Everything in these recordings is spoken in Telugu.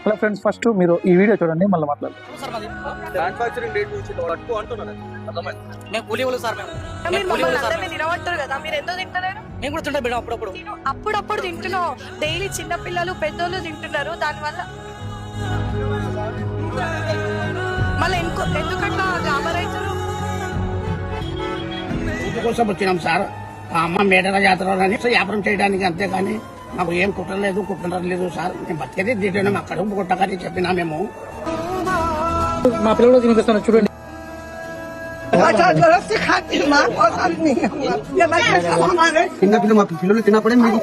హలో ఫ్రెండ్స్, ఫస్ట్ మీరు ఈ వీడియో చూడండి, మళ్ళీ మాట్లాడండి. మ్యానుఫ్యాక్చరింగ్ డేట్ నుంచి పట్టు అంటున్నాను. అర్థమైంది. మేము కూలీ వాళ్ళు సార్. మీరు మమ్మల్ని అందరినీ తినబట్టారు కదా, మీరు ఎందుకు తింటలేరు? మేము కూడా తింటాం మేడం అప్పుడప్పుడు. అప్పుడప్పుడు తింటున్నావు. డైలీ చిన్న పిల్లలు పెద్దోళ్ళు తింటున్నారు. దానివల్ల మళ్ళీ ఎందుకట్లా గ్లామర్ అవుతారు? కోసం వచ్చినాం సార్. ఆ అమ్మ మేడల జాతర అని వ్యాపారం చేయడానికి, అంతేగాని మాకు ఏం కుట్రలేదు లేదు సార్. మేము బతికేది దీంట్లో మా కడుపు కొట్టకని చెప్పినా మేము. మా పిల్లలు తినిపిస్తాను చూడండి. చిన్నపిల్ల మా పిల్లలు తిన్నప్పుడే మీకు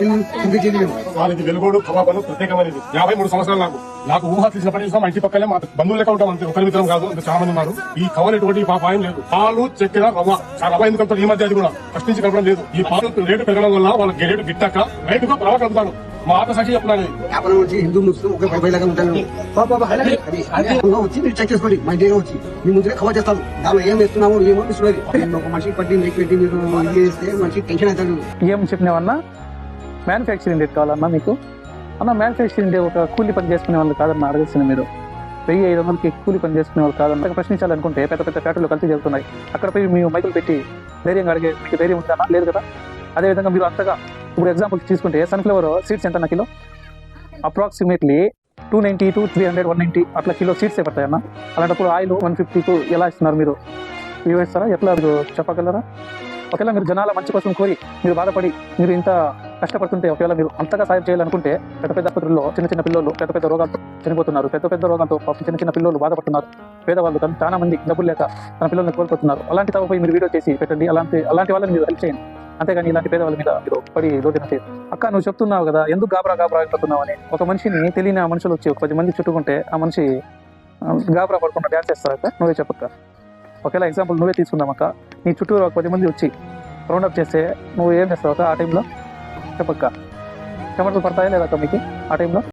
వాళ్ళకి వెలుగోడు కబాబను ప్రత్యేకమైనది. 53 సంవత్సరాలు నాకు ఊహ తీసినప్పటి నుంచి మా ఇంటి పక్కనే మా బంధువులు లెక్క ఉంటాం. అంతే, ఒకరి మిత్రం కాదు, చాలా మంది ఉన్నారు. ఈ కవర్ ఎటువంటి పాపాయం లేదు. పాలు చక్కెర రవ్వ రవ్వ ఎందుకంటే ఈ మధ్య అది కూడా ఫస్ట్ నుంచి కలపడం లేదు. ఈ పాలు రేటు పెరగడం వల్ల వాళ్ళకి రేటు గిట్టాక రైతుగా ప్రవా కలుపుతాడు. మా ఆట సాక్షి చెప్తున్నాను. వ్యాపారం వచ్చి హిందూ ముస్లిం ఒక 50 లాగా ఉంటాను. వచ్చి మీరు చెక్ చేసుకోండి. మా ఇంటిగా వచ్చి మీ ముందుగా కవర్ చేస్తాను. దానిలో ఏం వేస్తున్నాము ఏమో చూసుకోవాలి. ఒక మనిషి పట్టి మీకు పెట్టి మీరు ఇది చేస్తే మనిషి టెన్షన్ అవుతాడు. ఏం చెప్పినావన్నా? మ్యానుఫ్యాక్చరింగ్ డేట్ కావాలన్నా మీకు? అన్న, మ్యానుఫ్యాక్చరింగ్ డే ఒక కూలీ పని చేసుకునే వాళ్ళు కాదన్న అడగాల్సింది మీరు. 1500కి కూలీ పని చేసుకునే వాళ్ళు కాదన్న ప్రశ్నించాలనుకుంటే పెద్ద పెద్ద ఫ్యాక్టరీలు కలిసి జరుగుతున్నాయి. అక్కడ పోయి మీ మైకులు పెట్టి ధైర్యంగా అడిగే మీకు ధైర్యం ఉందన్నా? లేదు కదా. అదేవిధంగా మీరు అంతగా ఇప్పుడు ఎగ్జాంపుల్ తీసుకుంటే సన్ఫ్లవర్ సీడ్స్ ఎంత కిలో? అప్రాక్సిమేట్లీ 290 to 300, 190 అట్లా కిలో సీడ్స్ పడతాయన్న. అలాంటప్పుడు ఆయిల్ 150కు ఎలా ఇస్తున్నారు? మీరు వివరిస్తారా? ఎట్లా మీరు చెప్పగలరా? ఒకవేళ మీరు జనాల మంచి కోసం కోరి మీరు బాధపడి మీరు ఇంత కష్టపడుతుంటే, ఒకవేళ మీరు అంతగా సాయం చేయాలనుకుంటే పెద్ద పెద్ద ఆసుపత్రుల్లో చిన్న చిన్న పిల్లలు పెద్ద పెద్ద రోగాలతో చనిపోతున్నారు. పెద్ద పెద్ద రోగాలతో చిన్న చిన్న పిల్లలు బాధపడుతున్నారు. పేదవాళ్ళు చాలా మంది డబ్బులు లేక తన పిల్లల్ని కోల్పోతున్నారు. అలాంటి తప్పపై మీరు వీడియో చేసి పెట్టండి. అలాంటి వాళ్ళని మీరు హెల్ప్ చేయండి. అంతేగాని ఇలాంటి పేదవాళ్ళ మీద మీరు పడి దోషణ చేయదు. అక్క, నువ్వు చెప్తున్నావు కదా ఎందుకు గాబరా అయిపోతున్నావు అని. ఒక మనిషిని తెలియని ఆ మనుషులు వచ్చి ఒక 10 మంది చుట్టుకుంటే ఆ మనిషి గాబరా పడకుండా డ్యాన్స్ చేస్తారక్క. నువ్వే చెప్పక్క. ఒకేలా ఎగ్జాంపుల్ నువ్వే తీసుకుందామక్క. నీ చుట్టూ ఒక 10 మంది వచ్చి రౌండప్ చేస్తే నువ్వు ఏం చేస్తావు అక్క ఆ టైంలో? చెప్పక్క. చెమటలు పడతాయా లేదక్క మీకు ఆ టైంలో?